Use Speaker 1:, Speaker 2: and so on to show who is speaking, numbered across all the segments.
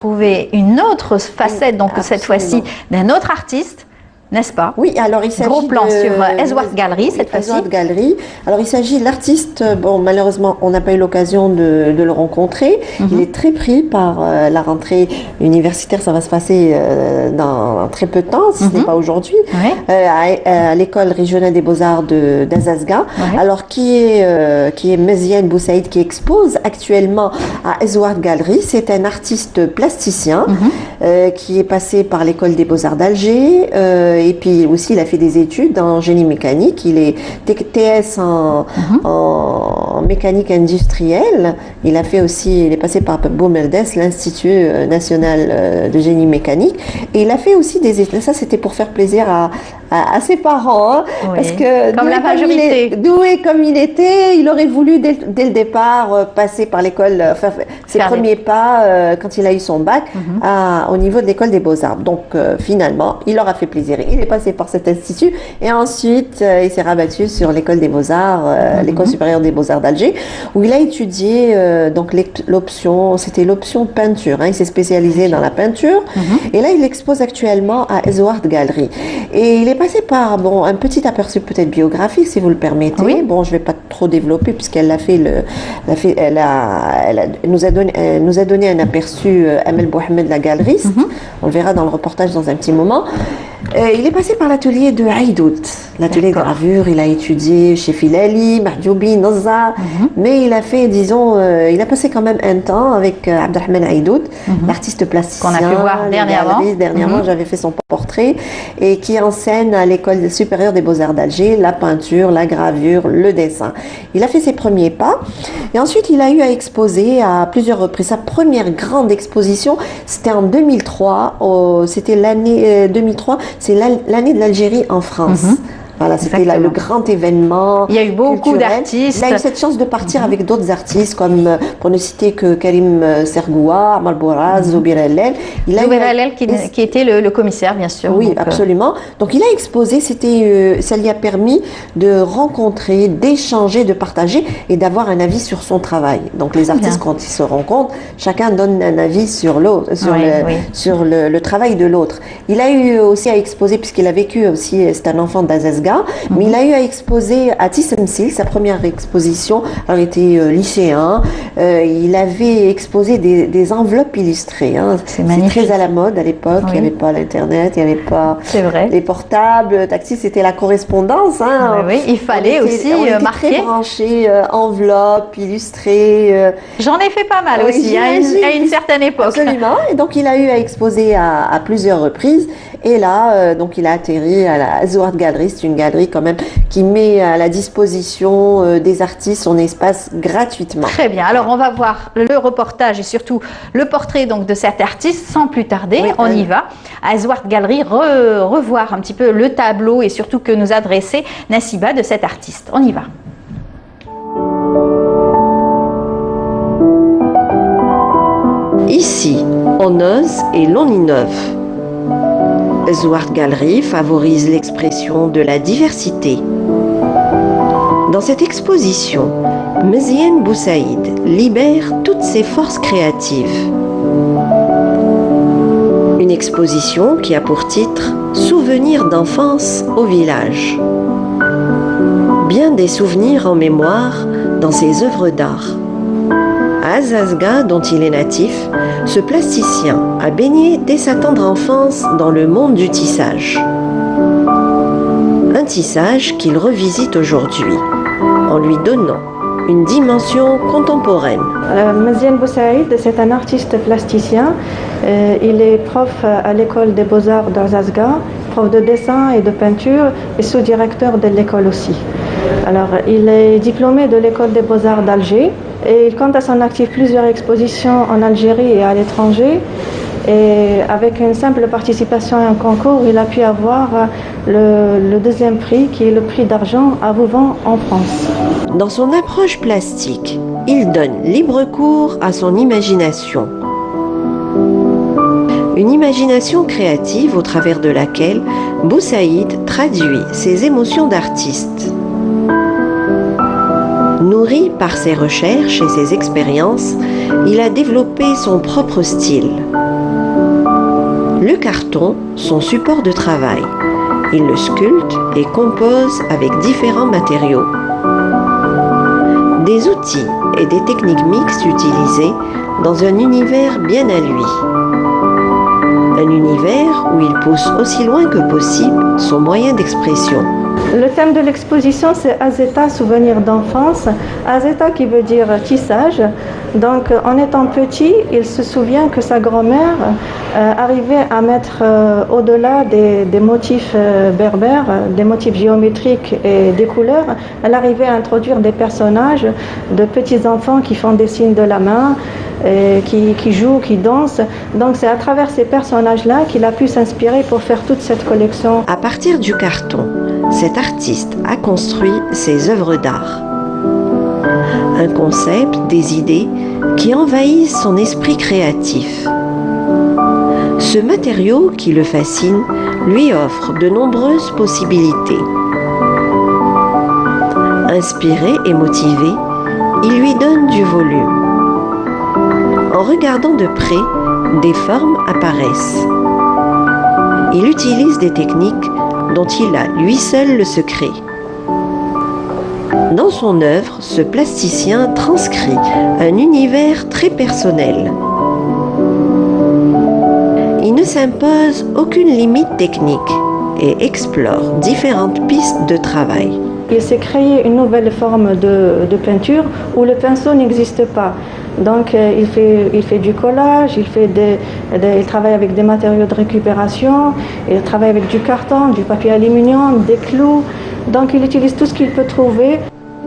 Speaker 1: retrouver une autre facette, donc cette fois-ci d'un autre artiste, n'est-ce pas?
Speaker 2: Oui, alors il s'agit
Speaker 1: gros plan sur Ezouard Gallery cette fois-ci.
Speaker 2: Ezouard Gallery. Alors il s'agit de l'artiste, bon malheureusement on n'a pas eu l'occasion de le rencontrer. Il est très pris par la rentrée universitaire, ça va se passer dans très peu de temps, si ce n'est pas aujourd'hui, à l'école régionale des beaux-arts d'Azazga. Alors qui est Meziane Boussaïd, qui expose actuellement à Ezouard Gallery. C'est un artiste plasticien qui est passé par l'école des beaux-arts d'Alger. Et puis aussi, il a fait des études en génie mécanique. Il est TS en mécanique industrielle. Il a fait aussi, il est passé par Beaumerdes, l'Institut national de génie mécanique. Et il a fait aussi des études. Ça, c'était pour faire plaisir à ses parents, hein, parce que
Speaker 1: comme la majorité,
Speaker 2: doué comme il était, il aurait voulu dès le départ passer par l'école, faire ses premiers pas quand il a eu son bac au niveau de l'école des beaux-arts. Donc finalement, il leur a fait plaisir. Il est passé par cet institut et ensuite il s'est rabattu sur l'école des beaux-arts, l'école supérieure des beaux-arts d'Alger, où il a étudié donc c'était l'option peinture. Hein, il s'est spécialisé dans la peinture et là il expose actuellement à Ezouard Gallery. Et il est passé par un petit aperçu peut-être biographique, si vous le permettez.
Speaker 1: Oui.
Speaker 2: Bon, je ne vais pas trop développer puisqu'elle nous a donné un aperçu, Amel Bouhamed, la galeriste. On le verra dans le reportage dans un petit moment. Il est passé par l'atelier de Aïdout, l'atelier de gravure. Il a étudié chez Filali, Mahdjoubi, Nozar, mais il a fait, disons, il a passé quand même un temps avec Abdelrahman Aïdout, l'artiste plasticien.
Speaker 1: Qu'on a pu voir dernièrement.
Speaker 2: Dernièrement, j'avais fait son portrait, et qui enseigne à l'école supérieure des beaux-arts d'Alger la peinture, la gravure, le dessin. Il a fait ses premiers pas, et ensuite il a eu à exposer à plusieurs reprises. Sa première grande exposition, c'était en 2003, c'était l'année 2003, c'est l'année de l'Algérie en France. Voilà, c'était le grand événement.
Speaker 1: Il y a eu beaucoup d'artistes.
Speaker 2: Il a eu cette chance de partir avec d'autres artistes, comme, pour ne citer que Karim Sergoua, Amal Bouraz, Zoubir Hellel.
Speaker 1: Zoubir Hellel qui était le commissaire, bien sûr.
Speaker 2: Oui, donc, absolument. Donc il a exposé, ça lui a permis de rencontrer, d'échanger, de partager et d'avoir un avis sur son travail. Donc les artistes, quand ils se rencontrent, chacun donne un avis sur l'autre, sur le travail de l'autre. Il a eu aussi à exposer, puisqu'il a vécu aussi, c'est un enfant d'Azazga, mais il a eu à exposer à Tissemsil, sa première exposition. Alors, il était lycéen. Il avait exposé des enveloppes illustrées. Hein. C'est très à la mode à l'époque. Il n'y avait pas l'Internet, il n'y avait pas les portables. Taxi, c'était la correspondance. Hein.
Speaker 1: Oui, il fallait aussi marquer.
Speaker 2: Très branché, enveloppes illustrées.
Speaker 1: J'en ai fait pas mal aussi, à une certaine époque.
Speaker 2: Absolument. Et donc, il a eu à exposer à plusieurs reprises. Et là, donc, il a atterri à la Ezouard Gallery. C'est une galerie quand même qui met à la disposition des artistes son espace gratuitement.
Speaker 1: Très bien. Alors, on va voir le reportage et surtout le portrait donc de cet artiste sans plus tarder. On y va. À Ezouard Gallery, revoir un petit peu le tableau et surtout que nous a dressé Nassiba de cet artiste. On y va.
Speaker 2: Ici, on ose et l'on innove. Ezouard Gallery favorise l'expression de la diversité. Dans cette exposition, Meziane Boussaïd libère toutes ses forces créatives. Une exposition qui a pour titre « Souvenirs d'enfance au village ». Bien des souvenirs en mémoire dans ses œuvres d'art. À Azazga, dont il est natif, ce plasticien a baigné dès sa tendre enfance dans le monde du tissage. Un tissage qu'il revisite aujourd'hui, en lui donnant une dimension contemporaine.
Speaker 3: Meziane Boussaïd, c'est un artiste plasticien. Il est prof à l'école des beaux-arts d'Azazga, prof de dessin et de peinture et sous-directeur de l'école aussi. Alors, il est diplômé de l'école des beaux-arts d'Alger et il compte à son actif plusieurs expositions en Algérie et à l'étranger. Et avec une simple participation à un concours, il a pu avoir le deuxième prix, qui est le prix d'argent à Vouvant en France.
Speaker 2: Dans son approche plastique, il donne libre cours à son imagination. Une imagination créative au travers de laquelle Boussaïd traduit ses émotions d'artiste. Nourri par ses recherches et ses expériences, il a développé son propre style. Le carton, son support de travail. Il le sculpte et compose avec différents matériaux. Des outils et des techniques mixtes utilisées dans un univers bien à lui. Un univers où il pousse aussi loin que possible son moyen d'expression.
Speaker 3: Le thème de l'exposition, c'est Azeta, souvenirs d'enfance. Azeta qui veut dire tissage. Donc, en étant petit, il se souvient que sa grand-mère arrivait à mettre au-delà des motifs berbères, des motifs géométriques et des couleurs, elle arrivait à introduire des personnages de petits enfants qui font des signes de la main, qui jouent, qui dansent. Donc, c'est à travers ces personnages-là qu'il a pu s'inspirer pour faire toute cette collection.
Speaker 2: À partir du carton, cet artiste a construit ses œuvres d'art. Un concept, des idées qui envahissent son esprit créatif. Ce matériau qui le fascine lui offre de nombreuses possibilités. Inspiré et motivé, il lui donne du volume. En regardant de près, des formes apparaissent. Il utilise des techniques dont il a lui seul le secret. Dans son œuvre, ce plasticien transcrit un univers très personnel. Il ne s'impose aucune limite technique et explore différentes pistes de travail.
Speaker 3: Il s'est créé une nouvelle forme de peinture où le pinceau n'existe pas. Donc il fait du collage, il travaille avec des matériaux de récupération, il travaille avec du carton, du papier aluminium, des clous. Donc il utilise tout ce qu'il peut trouver.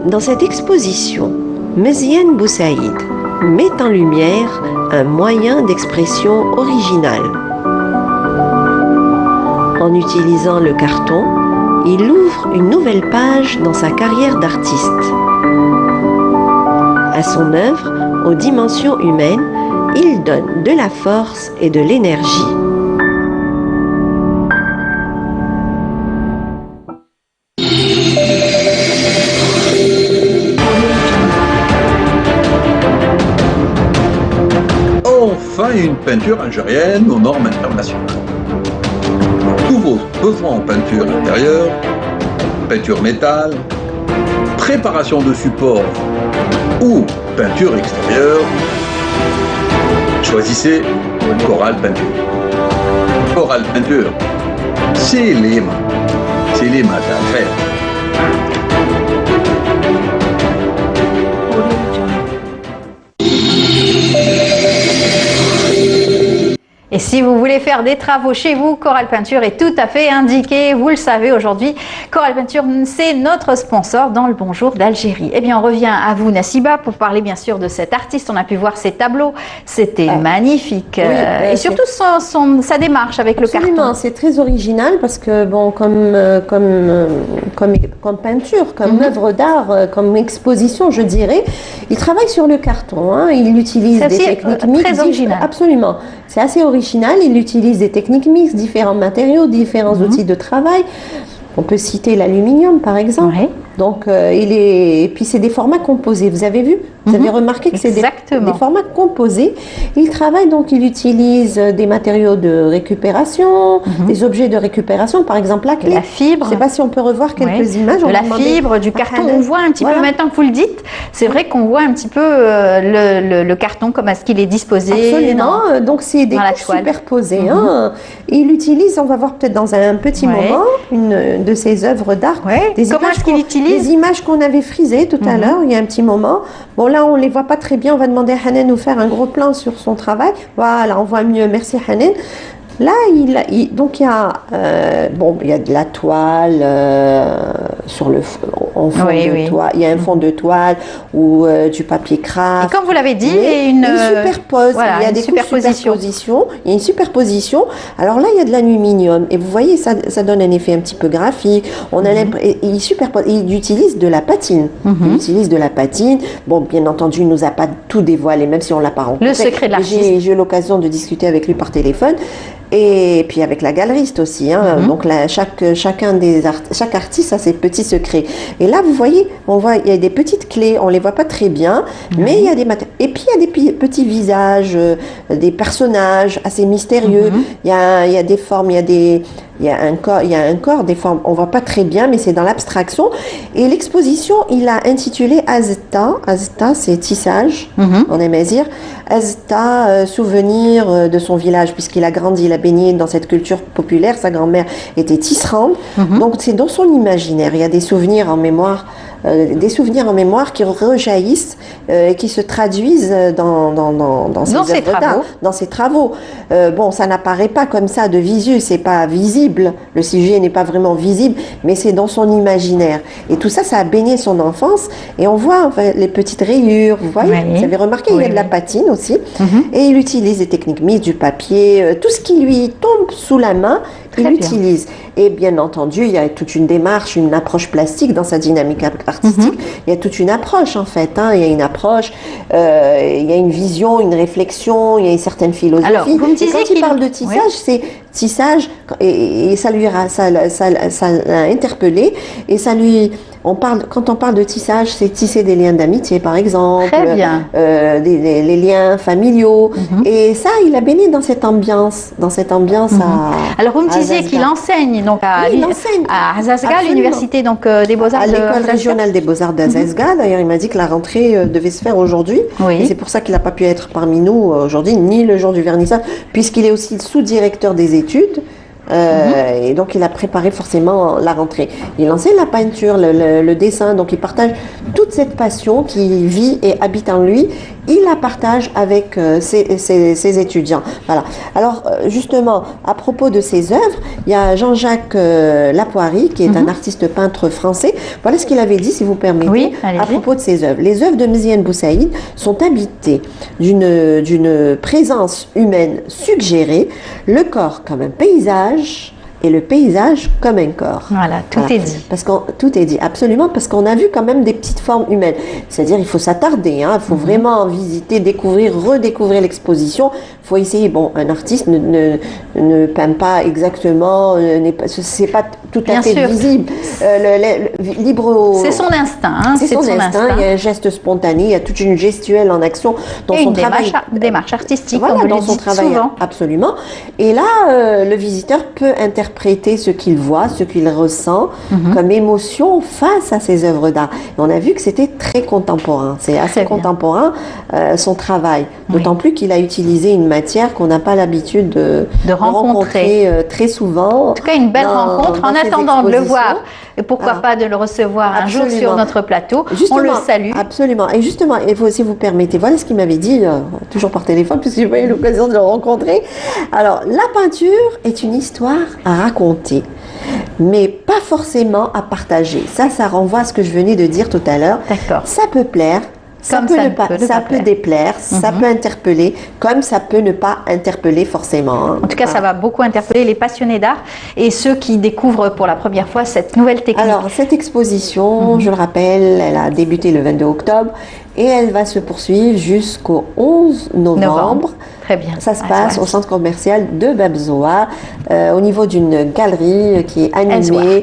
Speaker 2: Dans cette exposition, Meziane Boussaïd met en lumière un moyen d'expression original. En utilisant le carton, il ouvre une nouvelle page dans sa carrière d'artiste. À son œuvre, aux dimensions humaines, il donne de la force et de l'énergie.
Speaker 4: Enfin, une peinture algérienne aux normes internationales. Tous vos besoins en peinture intérieure, peinture métal, préparation de support ou peinture extérieure, choisissez Coral Peinture. Coral Peinture, c'est les maths à faire.
Speaker 1: Et si vous voulez faire des travaux chez vous, Coral Peinture est tout à fait indiqué. Vous le savez aujourd'hui, Coral Peinture, c'est notre sponsor dans le Bonjour d'Algérie. Eh bien, on revient à vous, Nassiba, pour parler bien sûr de cet artiste. On a pu voir ses tableaux. C'était magnifique. Oui, et surtout sa démarche avec
Speaker 2: absolument,
Speaker 1: le carton.
Speaker 2: C'est très original parce que, bon, comme peinture, comme œuvre d'art, comme exposition, je dirais, il travaille sur le carton. Hein. Il utilise des techniques mixtes.
Speaker 1: Très original.
Speaker 2: Absolument. C'est assez original. Il utilise des techniques mixtes, différents matériaux, différents outils de travail. On peut citer l'aluminium, par exemple. Oui. Donc, et puis c'est des formats composés. Vous avez vu? Vous avez remarqué que c'est des formats composés. Il travaille, donc il utilise des matériaux de récupération, des objets de récupération, par exemple la clé.
Speaker 1: La fibre.
Speaker 2: Je ne sais pas si on peut revoir quelques images.
Speaker 1: De la fibre, du carton. On voit un petit peu, maintenant que vous le dites, c'est vrai qu'on voit un petit peu le carton, comme est-ce qu'il est disposé.
Speaker 2: Absolument. Donc c'est des couches superposées. Hein. Et il utilise, on va voir peut-être dans un petit moment, une de ses œuvres d'art.
Speaker 1: Comment est-ce qu'il utilise
Speaker 2: des images qu'on avait frisées tout à l'heure, il y a un petit moment. Bon, là, on ne les voit pas très bien. On va demander à Hanan de nous faire un gros plan sur son travail. Voilà, on voit mieux. Merci, Hanan. Là, donc il y a de la toile sur le fond de toile. Il y a un fond de toile ou du papier craft.
Speaker 1: Et comme vous l'avez dit,
Speaker 2: il superpose. Voilà, il y a des superpositions. Il y a une superposition. Alors là, il y a de l'aluminium et vous voyez, ça donne un effet un petit peu graphique. On a il superpose. Il utilise de la patine. Il utilise de la patine. Bon, bien entendu, il nous a pas tout dévoilé, même si on l'a pas rencontré.
Speaker 1: Le secret de l'artiste.
Speaker 2: J'ai eu l'occasion de discuter avec lui par téléphone. Et puis avec la galeriste aussi, hein. Donc chaque artiste a ses petits secrets. Et là, vous voyez, il y a des petites clés, on les voit pas très bien, mais il y a des matériaux. Et puis il y a des petits visages, des personnages assez mystérieux. Il y a des formes, il y a un corps, des formes, on voit pas très bien, mais c'est dans l'abstraction. Et l'exposition, il a intitulé Azta. Azta, c'est tissage en amazigh. Azta, souvenir de son village, puisqu'il a grandi, il a baigné dans cette culture populaire. Sa grand-mère était tisserande. Donc c'est dans son imaginaire. Il y a des souvenirs en mémoire. Qui rejaillissent et qui se traduisent dans ses travaux. Bon, ça n'apparaît pas comme ça de visu, c'est pas visible, le sujet n'est pas vraiment visible, mais c'est dans son imaginaire. Et tout ça, ça a baigné son enfance et on voit les petites rayures, vous voyez, vous avez remarqué, il y a de la patine aussi, et il utilise des techniques mises, du papier, tout ce qui lui tombe sous la main, il utilise. Et bien entendu, il y a toute une démarche, une approche plastique dans sa dynamique artistique. Il y a toute une approche en fait. Hein. Il y a une approche, il y a une vision, une réflexion, il y a une certaine philosophie. Alors, vous me disiez quand il parle de tissage, c'est tissage et ça l'a interpellé et ça lui. Quand on parle de tissage, c'est tisser des liens d'amitié, par exemple, les liens familiaux. Et ça, il a baigné dans cette ambiance,
Speaker 1: Alors, vous me disiez qu'il enseigne donc à Azazga, l'université donc des Beaux-Arts.
Speaker 2: À l'école régionale des Beaux-Arts d'Azazga. D'ailleurs, il m'a dit que la rentrée devait se faire aujourd'hui. Et c'est pour ça qu'il n'a pas pu être parmi nous aujourd'hui, ni le jour du vernissage, puisqu'il est aussi sous-directeur des études. Et donc il a préparé forcément la rentrée. Il enseigne la peinture, le dessin, donc il partage toute cette passion qui vit et habite en lui. Il la partage avec ses étudiants. Voilà. Alors justement, à propos de ses œuvres, il y a Jean-Jacques Lapoirie, qui est un artiste peintre français. Voilà ce qu'il avait dit, si vous permettez, à propos de ses œuvres. Les œuvres de Mziane Boussaïd sont habitées d'une présence humaine suggérée, le corps comme un paysage, et le paysage comme un corps.
Speaker 1: Voilà, tout est dit.
Speaker 2: Tout est dit, absolument, parce qu'on a vu quand même des petites formes humaines. C'est-à-dire, il faut s'attarder, il faut vraiment visiter, découvrir, redécouvrir l'exposition. Il faut essayer. Bon, un artiste ne peint pas exactement, c'est pas tout à fait visible.
Speaker 1: C'est son instinct.
Speaker 2: C'est son instinct. Il y a un geste spontané, il y a toute une gestuelle en action dans son travail.
Speaker 1: Une démarche artistique,
Speaker 2: voilà,
Speaker 1: on
Speaker 2: dans son travail,
Speaker 1: souvent.
Speaker 2: Absolument. Et là, le visiteur peut interpréter ce qu'il voit, ce qu'il ressent comme émotion face à ces œuvres d'art. Et on a vu que c'était très contemporain. C'est assez contemporain son travail. D'autant plus qu'il a utilisé une matière qu'on n'a pas l'habitude de rencontrer très souvent.
Speaker 1: En tout cas, une belle rencontre. En attendant de le voir, et pourquoi pas de le recevoir un jour sur notre plateau, on le salue.
Speaker 2: Absolument. Et justement, si vous permettez, voilà ce qu'il m'avait dit, toujours par téléphone, puisque j'ai pas eu l'occasion de le rencontrer. Alors, la peinture est une histoire à raconter, mais pas forcément à partager. Ça renvoie à ce que je venais de dire tout à l'heure.
Speaker 1: D'accord.
Speaker 2: Ça peut plaire, ça peut déplaire, ça peut interpeller, comme ça peut ne pas interpeller forcément.
Speaker 1: En tout cas, ça va beaucoup interpeller les passionnés d'art et ceux qui découvrent pour la première fois cette nouvelle technique.
Speaker 2: Alors, cette exposition, je le rappelle, elle a débuté le 22 octobre et elle va se poursuivre jusqu'au 11 novembre.
Speaker 1: Très bien.
Speaker 2: Ça se passe au centre commercial de Babzoa, au niveau d'une galerie qui est animée